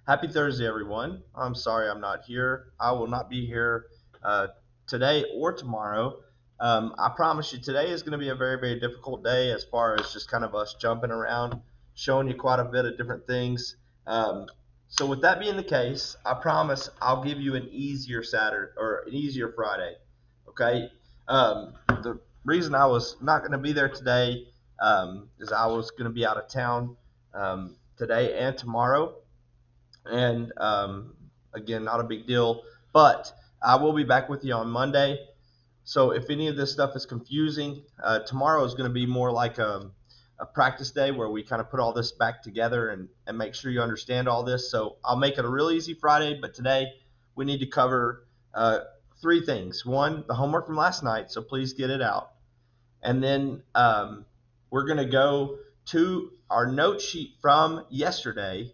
Happy Thursday, everyone. I'm sorry I'm not here. I will not be here uh, today or tomorrow. I promise you, today is going to be a very, very difficult day as far as just kind of us jumping around, showing you quite a bit of different things. Um, so, with that being the case, I promise I'll give you an easier Saturday or an easier Friday. Okay. The reason I was not going to be there today is I was going to be out of town today and tomorrow and again, not a big deal. But I will be back with you on Monday. So if any of this stuff is confusing, tomorrow is going to be more like a practice day where we kind of put all this back together and make sure you understand all this. So I'll make it a real easy Friday, but today we need to cover three things. One, the homework from last night, so please get it out. And then we're going to go to our note sheet from yesterday.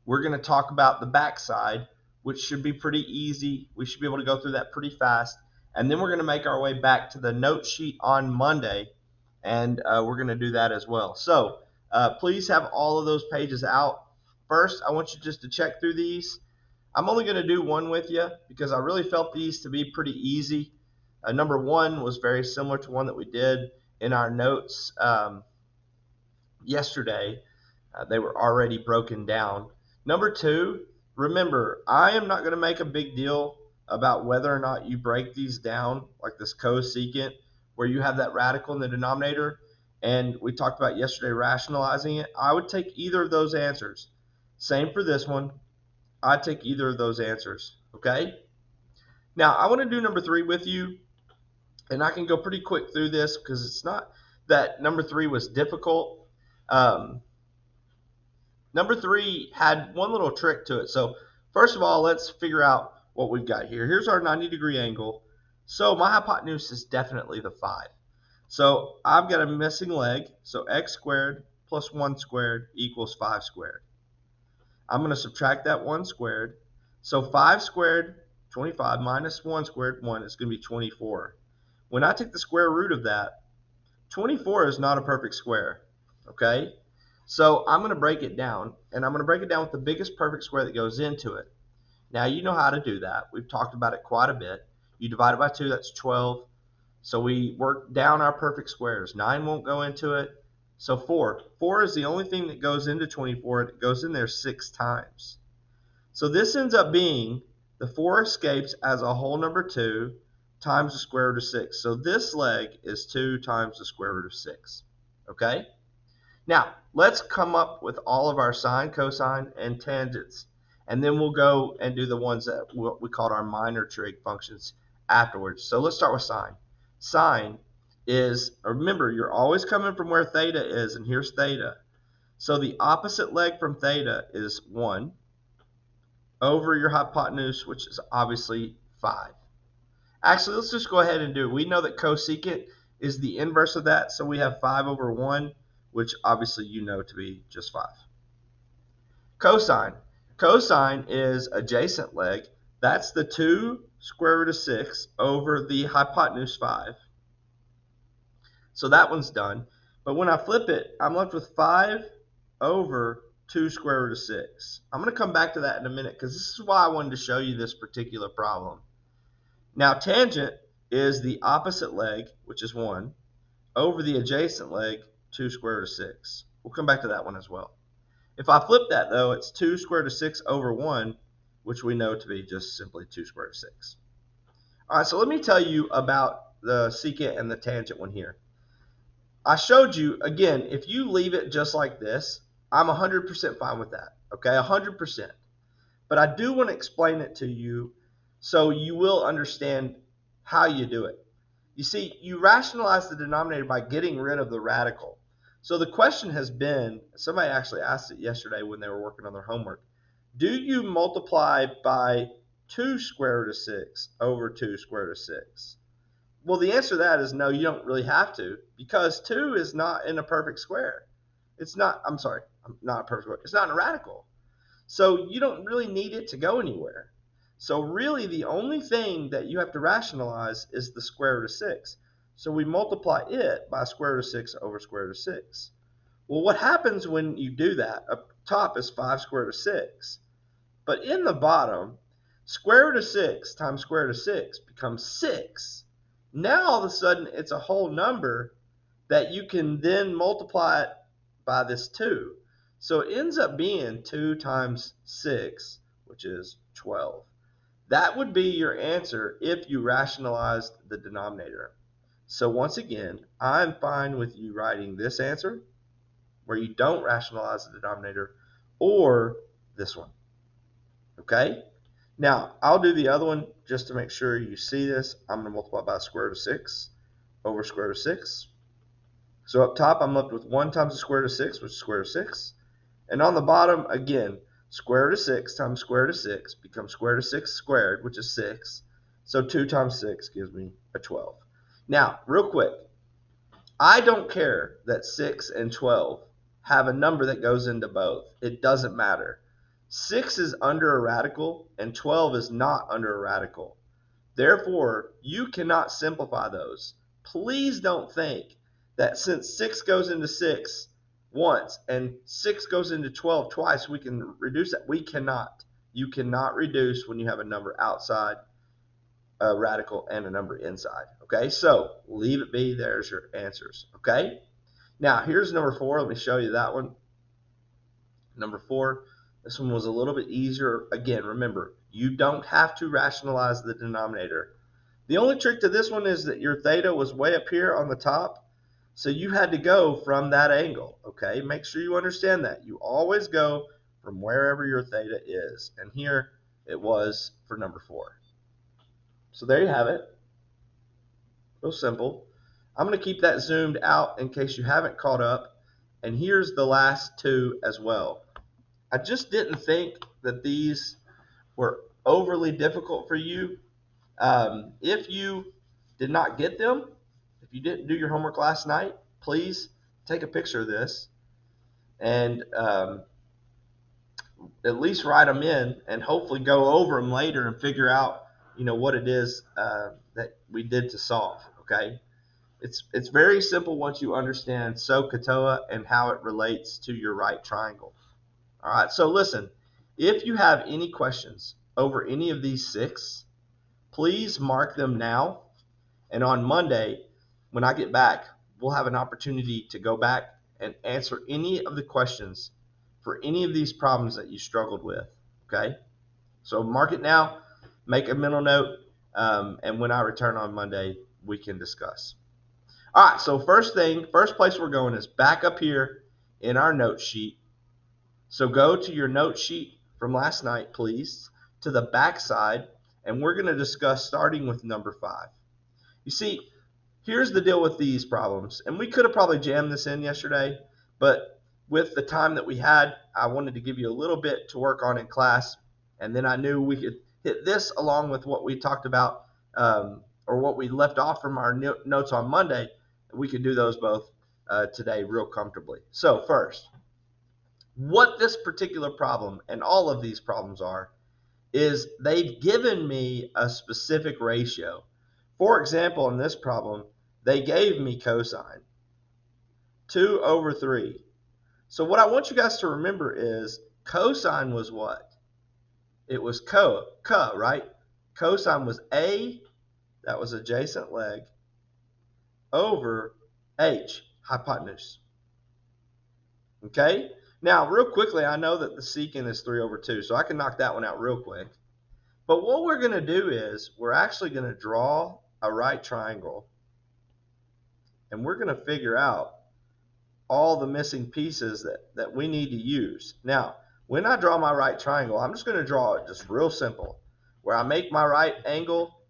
We're going to talk about the backside, which should be pretty easy. We should be able to go through that pretty fast. And then we're going to make our way back to the note sheet on Monday, and we're going to do that as well. So please have all of those pages out. First, I want you just to check through these. I'm only going to do one with you because I really felt these to be pretty easy. Number one was very similar to one that we did in our notes yesterday. They were already broken down. Number two, remember, I am not going to make a big deal about whether or not you break these down, like this cosecant, where you have that radical in the denominator. And we talked about yesterday rationalizing it. I would take either of those answers. Same for this one. I'd take either of those answers. Okay? Now, I want to do number three with you, and I can go pretty quick through this because it's not that number three was difficult. Number three had one little trick to it. So first of all, let's figure out what we've got here. Here's our 90-degree angle. So my hypotenuse is definitely the 5. So I've got a missing leg. So x squared plus 1 squared equals 5 squared. I'm going to subtract that 1 squared. So 5 squared, 25, minus 1 squared, 1 is going to be 24. When I take the square root of that, 24 is not a perfect square. Okay? So I'm going to break it down, and I'm going to break it down with the biggest perfect square that goes into it. Now, you know how to do that. We've talked about it quite a bit. You divide it by 2, that's 12. So we work down our perfect squares. 9 won't go into it. So 4. 4 is the only thing that goes into 24. It goes in there 6 times. So this ends up being the 4 escapes as a whole number 2 times the square root of 6. So this leg is 2 times the square root of 6. Okay? Now, let's come up with all of our sine, cosine, and tangents. And then we'll go and do the ones that we called our minor trig functions afterwards. So let's start with sine. Sine is, remember, you're always coming from where theta is, and here's theta. So the opposite leg from theta is 1 over your hypotenuse, which is obviously 5. Actually, let's just go ahead and do it. We know that cosecant is the inverse of that, so we have 5 over 1, which obviously you know to be just 5. Cosine. Cosine is adjacent leg. That's the 2 square root of 6 over the hypotenuse 5. So that one's done. But when I flip it, I'm left with 5 over 2 square root of 6. I'm going to come back to that in a minute because this is why I wanted to show you this particular problem. Now, tangent is the opposite leg, which is 1, over the adjacent leg, 2 square root of 6. We'll come back to that one as well. If I flip that, though, it's 2 square root of 6 over 1, which we know to be just simply 2 square root of 6. All right, so let me tell you about the secant and the tangent one here. I showed you, again, if you leave it just like this, I'm 100% fine with that, okay, 100%. But I do want to explain it to you so you will understand how you do it. You see, you rationalize the denominator by getting rid of the radical. So the question has been, somebody actually asked it yesterday when they were working on their homework, do you multiply by 2 square root of 6 over 2 square root of 6? Well, the answer to that is no, you don't really have to, because 2 is not in a perfect square. It's not, I'm sorry, not a perfect square. It's not in a radical. So you don't really need it to go anywhere. So really the only thing that you have to rationalize is the square root of 6. So we multiply it by square root of 6 over square root of 6. Well, what happens when you do that? Up top is 5 square root of 6. But in the bottom, square root of 6 times square root of 6 becomes 6. Now all of a sudden it's a whole number that you can then multiply it by this 2. So it ends up being 2 times 6, which is 12. That would be your answer if you rationalized the denominator. So once again, I'm fine with you writing this answer where you don't rationalize the denominator, or this one. Okay? Now, I'll do the other one just to make sure you see this. I'm going to multiply by square root of 6 over square root of 6. So up top, I'm left with 1 times the square root of 6, which is square root of 6. And on the bottom, again, square root of 6 times square root of 6 becomes square root of 6 squared, which is 6. So 2 times 6 gives me a 12. Now, real quick, I don't care that 6 and 12 have a number that goes into both. It doesn't matter. 6 is under a radical, and 12 is not under a radical. Therefore, you cannot simplify those. Please don't think that since 6 goes into 6 once and 6 goes into 12 twice, we can reduce that. We cannot. You cannot reduce when you have a number outside a radical and a number inside. Okay, so leave it be. There's your answers. Okay, now here's number 4. Let me show you that one. Number 4. This one was a little bit easier. Again, remember, you don't have to rationalize the denominator. The only trick to this one is that your theta was way up here on the top, so you had to go from that angle. Okay, make sure you understand that. You always go from wherever your theta is, and here it was for number 4. So there you have it. Real simple. I'm going to keep that zoomed out in case you haven't caught up, and here's the last 2 as well. I just didn't think that these were overly difficult for you. If you did not get them, if you didn't do your homework last night, please take a picture of this and at least write them in and hopefully go over them later and figure out, what it is that we did to solve. Okay, it's very simple once you understand SOHCAHTOA and how it relates to your right triangle. All right, so listen, if you have any questions over any of these 6, please mark them now. And on Monday, when I get back, we'll have an opportunity to go back and answer any of the questions for any of these problems that you struggled with. Okay, so mark it now, make a mental note, and when I return on Monday, we can discuss. All right, so first place we're going is back up here in our note sheet. So go to your note sheet from last night, please, to the back side, and we're going to discuss starting with number 5. You see, here's the deal with these problems, and we could have probably jammed this in yesterday, but with the time that we had, I wanted to give you a little bit to work on in class, and then I knew we could hit this along with what we talked about or what we left off from our notes on Monday. We could do those both today real comfortably. So first, what this particular problem and all of these problems are is they've given me a specific ratio. For example, in this problem, they gave me cosine 2 over 3. So what I want you guys to remember is cosine was what? It was right? Cosine was A, that was adjacent leg, over H, hypotenuse. Okay? Now, real quickly, I know that the secant is 3 over 2, so I can knock that one out real quick. But what we're going to do is we're actually going to draw a right triangle, and we're going to figure out all the missing pieces that we need to use. Now, when I draw my right triangle, I'm just going to draw it just real simple, where I make my right angle,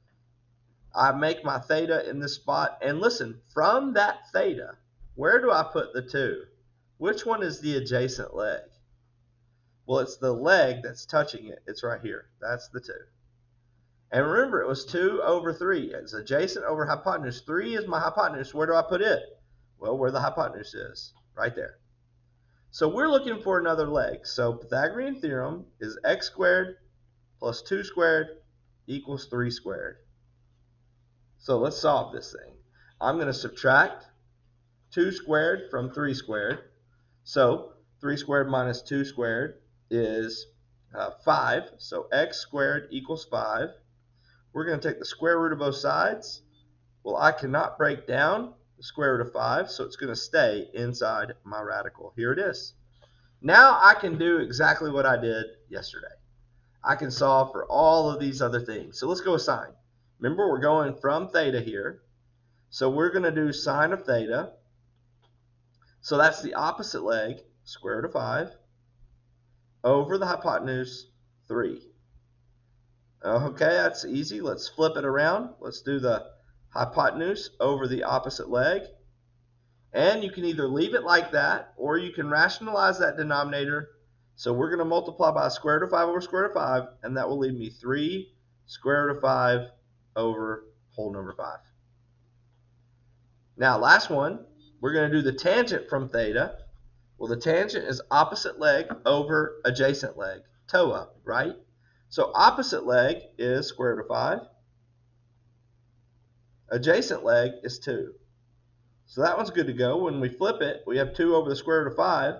I make my theta in this spot, and listen, from that theta, where do I put the 2? Which one is the adjacent leg? Well, it's the leg that's touching it. It's right here. That's the 2. And remember, it was 2 over 3. It's adjacent over hypotenuse. 3 is my hypotenuse. Where do I put it? Well, where the hypotenuse is, right there. So we're looking for another leg. So Pythagorean theorem is x squared plus 2 squared equals 3 squared. So let's solve this thing. I'm going to subtract 2 squared from 3 squared. So 3 squared minus 2 squared is 5. So x squared equals 5. We're going to take the square root of both sides. Well, I cannot break down the square root of 5, so it's going to stay inside my radical. Here it is. Now I can do exactly what I did yesterday. I can solve for all of these other things. So let's go with sine. Remember, we're going from theta here. So we're going to do sine of theta. So that's the opposite leg, square root of 5, over the hypotenuse, 3. Okay, that's easy. Let's flip it around. Let's do the hypotenuse over the opposite leg. And you can either leave it like that, or you can rationalize that denominator. So we're going to multiply by square root of 5 over square root of 5, and that will leave me 3 square root of 5 over whole number 5. Now, last one, we're going to do the tangent from theta. Well, the tangent is opposite leg over adjacent leg, toe up, right? So opposite leg is square root of 5. Adjacent leg is 2. So that one's good to go. When we flip it, we have 2 over the square root of 5.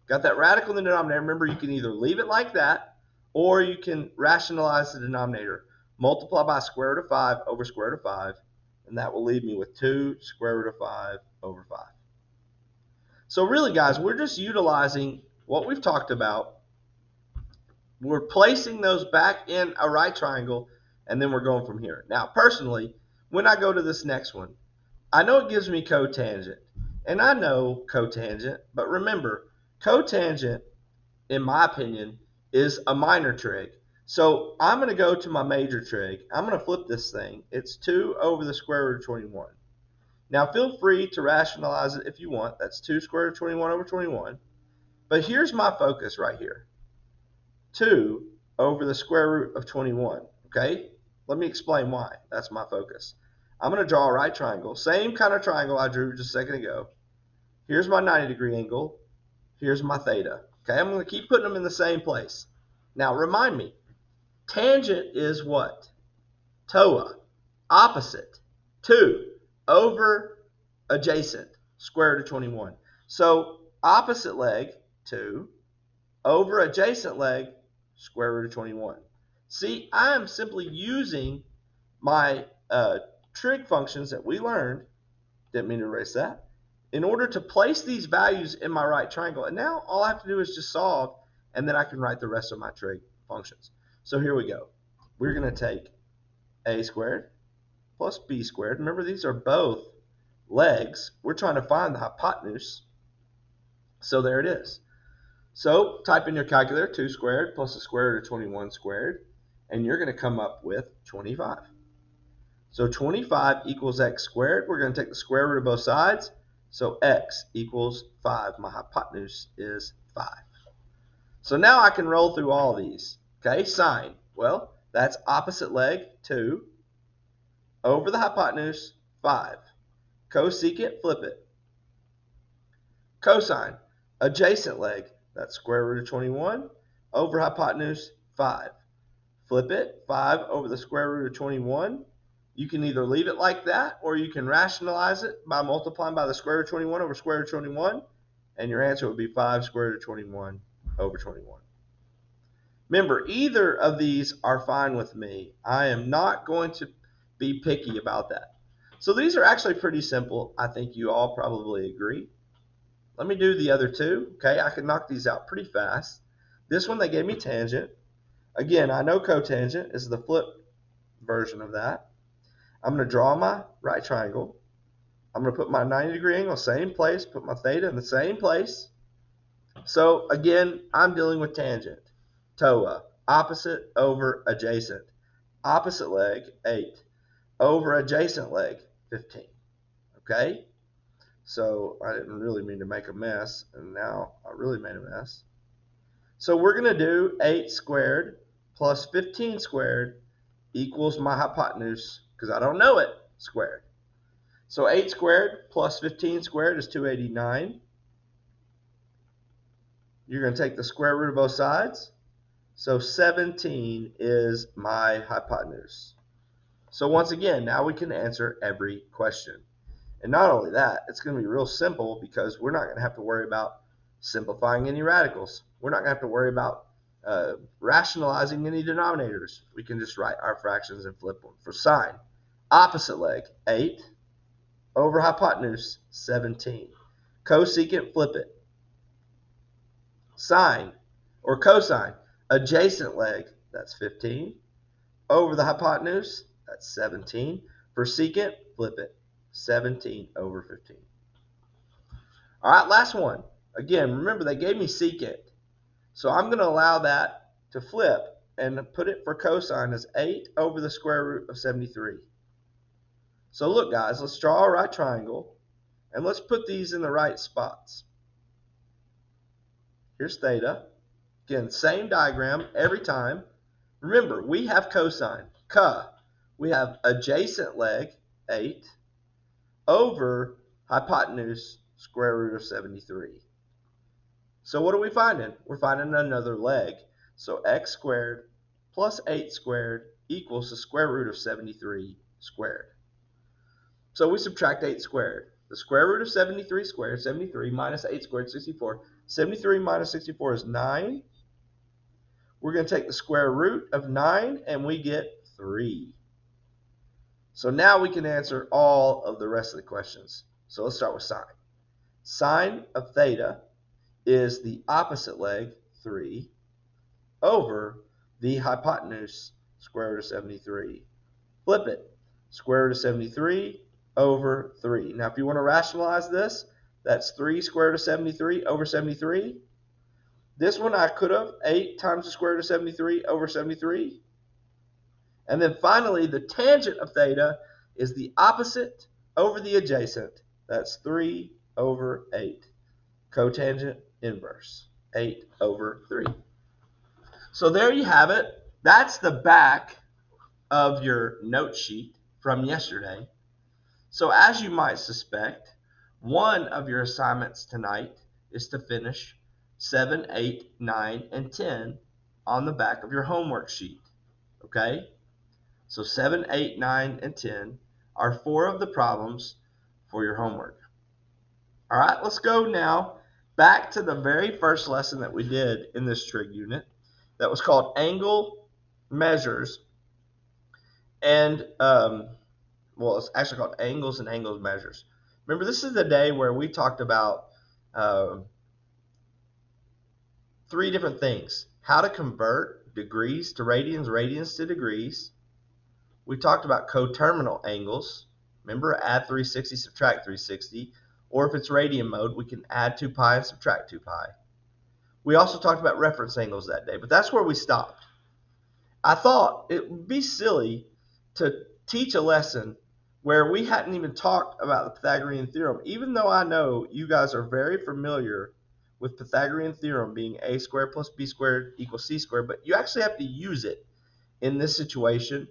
Got that radical in the denominator. Remember, you can either leave it like that, or you can rationalize the denominator. Multiply by square root of 5 over square root of 5, and that will leave me with 2 square root of 5 over 5. So really, guys, we're just utilizing what we've talked about. We're placing those back in a right triangle, and then we're going from here. Now, personally, when I go to this next one, I know it gives me cotangent, and I know cotangent, but remember, cotangent, in my opinion, is a minor trig. So I'm going to go to my major trig. I'm going to flip this thing. It's 2 over the square root of 21. Now, feel free to rationalize it if you want. That's 2 square root of 21 over 21. But here's my focus right here. 2 over the square root of 21. Okay? Let me explain why. That's my focus. I'm going to draw a right triangle. Same kind of triangle I drew just a second ago. Here's my 90-degree angle. Here's my theta. Okay, I'm going to keep putting them in the same place. Now, remind me, tangent is what? TOA. Opposite. 2 over adjacent, square root of 21. So, opposite leg, 2, over adjacent leg, square root of 21. See, I'm simply using my trig functions that we learned, didn't mean to erase that, in order to place these values in my right triangle. And now all I have to do is just solve, and then I can write the rest of my trig functions. So here we go. We're going to take a squared plus b squared. Remember, these are both legs. We're trying to find the hypotenuse. So there it is. So type in your calculator, 2 squared plus the square root of 21 squared, and you're going to come up with 25. So 25 equals x squared. We're going to take the square root of both sides. So x equals 5. My hypotenuse is 5. So now I can roll through all of these. Okay, sine. Well, that's opposite leg, 2, over the hypotenuse, 5. Cosecant, flip it. Cosine, adjacent leg, that's square root of 21, over hypotenuse, 5. Flip it, 5 over the square root of 21. You can either leave it like that, or you can rationalize it by multiplying by the square root of 21 over square root of 21, and your answer would be 5 square root of 21 over 21. Remember, either of these are fine with me. I am not going to be picky about that. So these are actually pretty simple. I think you all probably agree. Let me do the other two. Okay, I can knock these out pretty fast. This one, they gave me tangent. Again, I know cotangent is the flip version of that. I'm going to draw my right triangle. I'm going to put my 90-degree angle same place, put my theta in the same place. So again, I'm dealing with tangent. TOA, opposite over adjacent. Opposite leg, 8. Over adjacent leg, 15. Okay? So I didn't really mean to make a mess, and now I really made a mess. So we're going to do 8 squared plus 15 squared equals my hypotenuse, because I don't know it, squared. So 8 squared plus 15 squared is 289. You're going to take the square root of both sides. So 17 is my hypotenuse. So once again, now we can answer every question. And not only that, it's going to be real simple because we're not going to have to worry about simplifying any radicals. We're not going to have to worry about Rationalizing any denominators, we can just write our fractions and flip them. For sine, opposite leg, 8 over hypotenuse, 17. Cosecant, flip it. Sine or cosine, adjacent leg, that's 15. Over the hypotenuse, that's 17. For secant, flip it. 17 over 15. All right, last one. Again, remember they gave me secant. So I'm going to allow that to flip and put it for cosine as 8 over the square root of 73. So look, guys, let's draw a right triangle, and let's put these in the right spots. Here's theta. Again, same diagram every time. Remember, we have cosine, ca. We have adjacent leg, 8, over hypotenuse, square root of 73. So what are we finding? We're finding another leg. So x squared plus 8 squared equals the square root of 73 squared. So we subtract 8 squared. The square root of 73 squared, 73 minus 8 squared, 64. 73 minus 64 is 9. We're going to take the square root of 9 and we get 3. So now we can answer all of the rest of the questions. So let's start with sine. Sine of theta is the opposite leg, 3, over the hypotenuse, square root of 73. Flip it. Square root of 73 over 3. Now, if you want to rationalize this, that's 3 square root of 73 over 73. This one I could have 8 times the square root of 73 over 73. And then finally, the tangent of theta is the opposite over the adjacent. That's 3 over 8. Cotangent inverse, 8 over 3. So there you have it. That's the back of your note sheet from yesterday. So as you might suspect, one of your assignments tonight is to finish 7, 8, 9, and 10 on the back of your homework sheet. Okay? So 7, 8, 9, and 10 are 4 of the problems for your homework. All right, let's go now back to the very first lesson that we did in this trig unit that was called angle measures. And, well, it's actually called angles and angles measures. Remember, this is the day where we talked about 3 different things. How to convert degrees to radians, radians to degrees. We talked about coterminal angles. Remember, add 360, subtract 360. Or if it's radian mode, we can add 2 pi and subtract 2 pi. We also talked about reference angles that day, but that's where we stopped. I thought it would be silly to teach a lesson where we hadn't even talked about the Pythagorean theorem, even though I know you guys are very familiar with Pythagorean theorem being a squared plus b squared equals c squared, but you actually have to use it in this situation.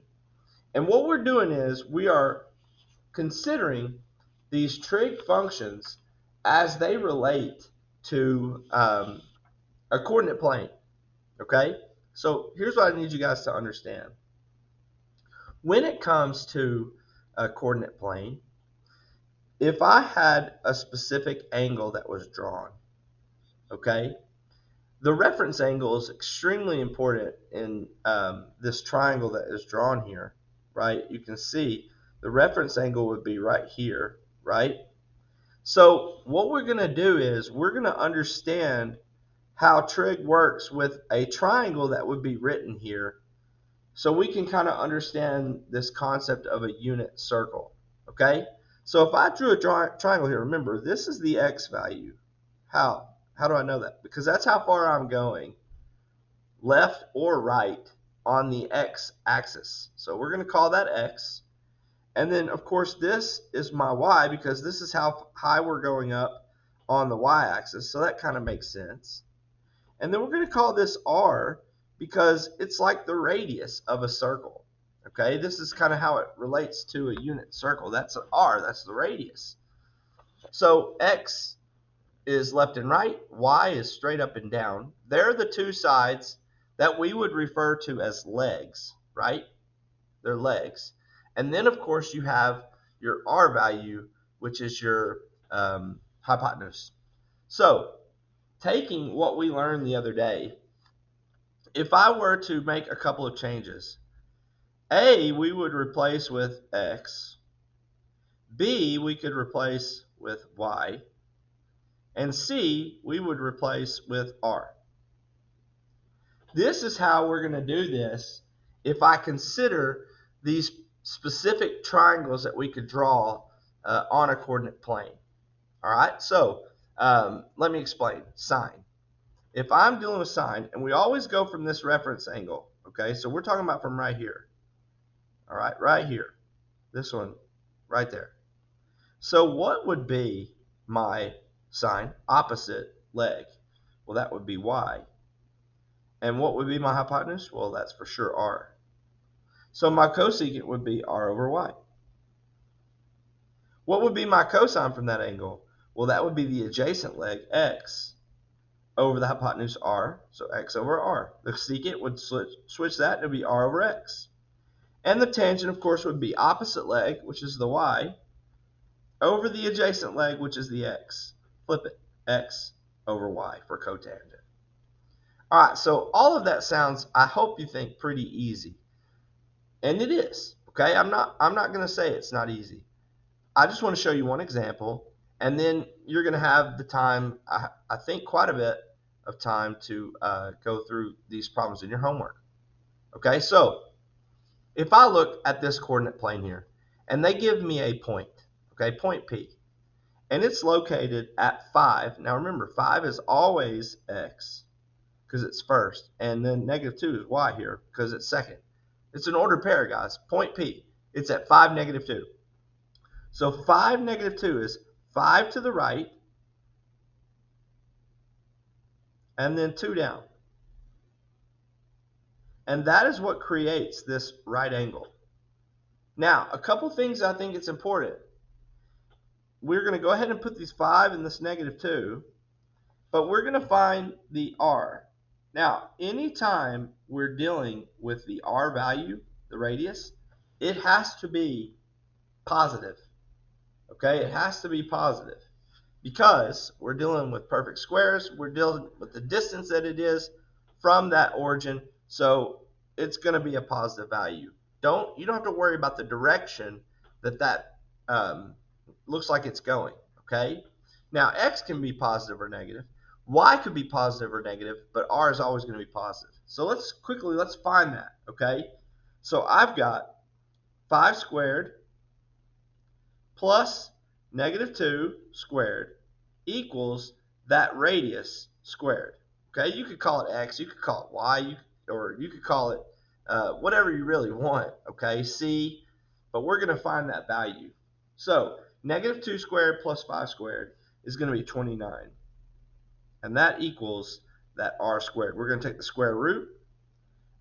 And what we're doing is we are considering these trig functions as they relate to a coordinate plane. Okay? So here's what I need you guys to understand. When it comes to a coordinate plane, if I had a specific angle that was drawn, okay, the reference angle is extremely important in this triangle that is drawn here, right? You can see the reference angle would be right here, right? So what we're going to do is we're going to understand how trig works with a triangle that would be written here, so we can kind of understand this concept of a unit circle. Okay, so if I drew a triangle here, remember this is the x value. How do I know that? Because that's how far I'm going, left or right, on the x axis. So we're going to call that x. And then, of course, this is my y, because this is how high we're going up on the y-axis. So that kind of makes sense. And then we're going to call this r, because it's like the radius of a circle. Okay, this is kind of how it relates to a unit circle. That's an r, that's the radius. So x is left and right, y is straight up and down. They're the two sides that we would refer to as legs, right? They're legs. And then, of course, you have your r value, which is your hypotenuse. So, taking what we learned the other day if I were to make a couple of changes, A, we would replace with x. B, we could replace with y. And C, we would replace with r. This is how we're going to do this if I consider these specific triangles that we could draw on a coordinate plane. All right, so let me explain. Sine. If I'm dealing with sine, and we always go from this reference angle, okay, so we're talking about from right here. All right, right here. This one right there. So what would be my sine opposite leg? Well, that would be y. And what would be my hypotenuse? Well, that's for sure r. So my cosecant would be r over y. What would be my cosine from that angle? Well, that would be the adjacent leg, x, over the hypotenuse r, so x over r. The secant would switch that to be r over x. And the tangent, of course, would be opposite leg, which is the y, over the adjacent leg, which is the x. Flip it, x over y for cotangent. All right, so all of that sounds, I hope you think, pretty easy. And it is, okay? I'm not going to say it's not easy. I just want to show you one example, and then you're going to have the time, I think quite a bit of time to go through these problems in your homework. Okay, so if I look at this coordinate plane here, and they give me a point, okay, point P, and it's located at 5. Now remember, 5 is always x, because it's first, and then negative 2 is y here, because it's second. It's an ordered pair, guys. Point P, it's at 5, negative 2. So 5, negative 2 is 5 to the right, and then 2 down. And that is what creates this right angle. Now, a couple things I think it's important. We're going to go ahead and put these 5 and this negative 2, but we're going to find the r. Now, anytime we're dealing with the r value, the radius, it has to be positive. Okay, it has to be positive because we're dealing with perfect squares. We're dealing with the distance that it is from that origin, so it's going to be a positive value. You don't have to worry about the direction that looks like it's going. Okay, now x can be positive or negative. Y could be positive or negative, but r is always going to be positive. So let's find that, okay? So I've got 5 squared plus negative 2 squared equals that radius squared. Okay, you could call it x, you could call it y, or you could call it whatever you really want, okay, c, but we're going to find that value. So negative 2 squared plus 5 squared is going to be 29. And that equals that r squared. We're going to take the square root,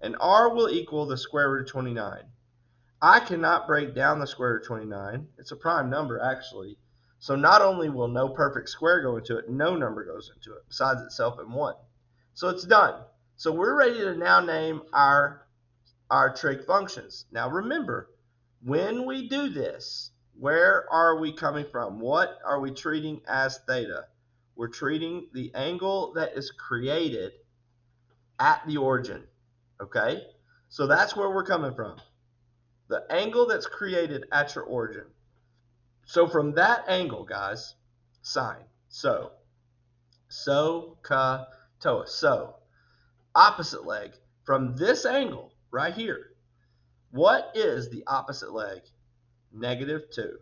and r will equal the square root of 29. I cannot break down the square root of 29. It's a prime number, actually. So not only will no perfect square go into it, no number goes into it besides itself and 1. So it's done. So we're ready to now name our trig functions. Now remember, when we do this, where are we coming from? What are we treating as theta? We're treating the angle that is created at the origin, okay? So that's where we're coming from. The angle that's created at your origin. So from that angle, guys, sine. So, ka, toa. So, opposite leg, from this angle right here, what is the opposite leg? Negative 2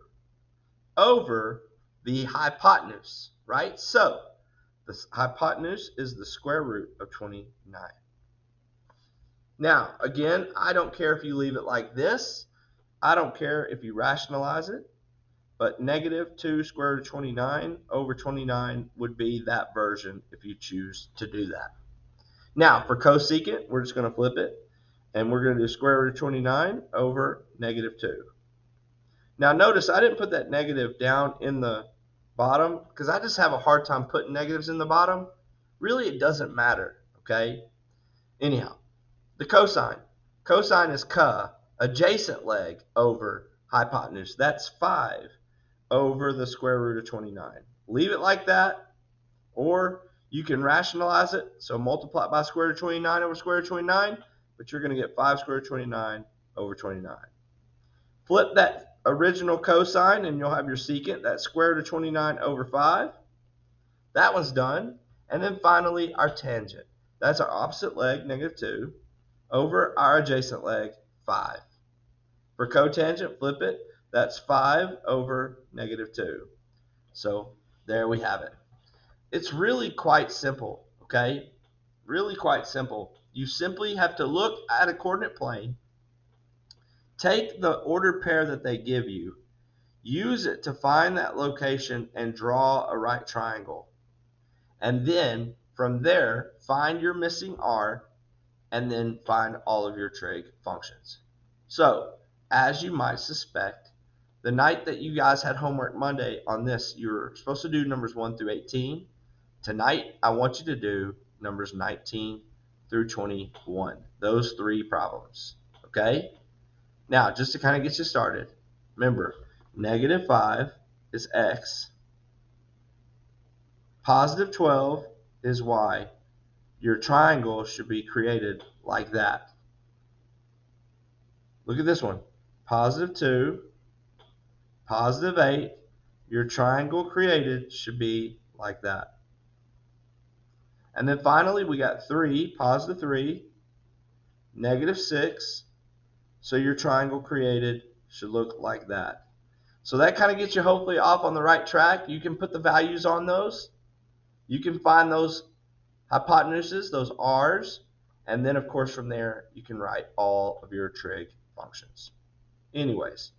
over the hypotenuse, right? So the hypotenuse is the square root of 29. Now, again, I don't care if you leave it like this. I don't care if you rationalize it. But negative 2 square root of 29 over 29 would be that version if you choose to do that. Now, for cosecant, we're just going to flip it. And we're going to do square root of 29 over negative 2. Now notice I didn't put that negative down in the bottom because I just have a hard time putting negatives in the bottom. Really, it doesn't matter, okay? Anyhow, the cosine. Cosine is ka, adjacent leg over hypotenuse. That's 5 over the square root of 29. Leave it like that, or You can rationalize it, so multiply it by square root of 29 over square root of 29, but you're going to get 5 square root of 29 over 29. Flip that original cosine and you'll have your secant, that's square root of 29 over 5. That one's done. And then finally our tangent. That's our opposite leg, negative 2, over our adjacent leg, 5. For cotangent, flip it. That's 5 over negative 2. So there we have it. It's really quite simple, okay? Really quite simple. You simply have to look at a coordinate plane, take the ordered pair that they give you, use it to find that location and draw a right triangle. And then from there, find your missing r and then find all of your trig functions. So, as you might suspect, the night that you guys had homework Monday on this, you were supposed to do numbers 1 through 18. Tonight, I want you to do numbers 19 through 21. Those 3 problems. Okay? Now, just to kind of get you started, remember, negative 5 is x. Positive 12 is y. Your triangle should be created like that. Look at this one. Positive 2, positive 8. Your triangle created should be like that. And then finally, we got 3, positive 3, negative 6. So your triangle created should look like that. So that kind of gets you hopefully off on the right track. You can put the values on those. You can find those hypotenuses, those r's, and then of course from there you can write all of your trig functions. Anyways,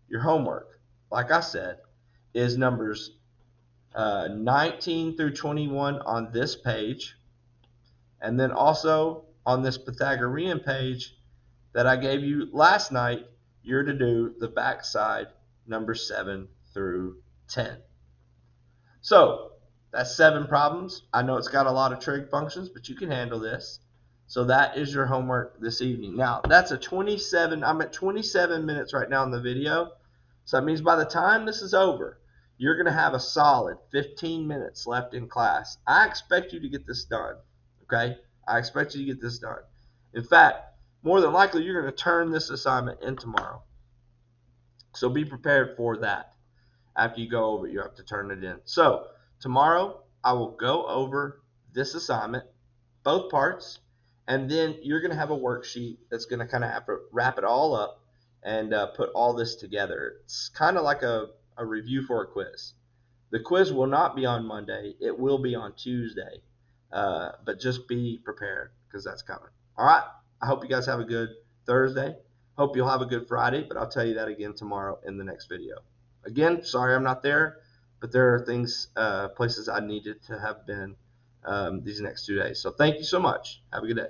your homework, like I said, is numbers 19 through 21 on this page, and then also on this Pythagorean page that I gave you last night, you're to do the backside, numbers 7 through 10. So that's 7 problems. I know it's got a lot of trig functions, but you can handle this. So that is your homework this evening. Now, that's I'm at 27 minutes right now in the video. So that means by the time this is over, you're going to have a solid 15 minutes left in class. I expect you to get this done, okay? I expect you to get this done. In fact, more than likely, you're going to turn this assignment in tomorrow. So be prepared for that. After you go over it, you have to turn it in. So tomorrow, I will go over this assignment, both parts, and then you're going to have a worksheet that's going to kind of have to wrap it all up and put all this together. It's kind of like a review for a quiz. The quiz will not be on Monday. It will be on Tuesday. But just be prepared because that's coming. All right. I hope you guys have a good Thursday. Hope you'll have a good Friday, but I'll tell you that again tomorrow in the next video. Again, sorry I'm not there, but there are things, places I needed to have been these next 2 days. So thank you so much. Have a good day.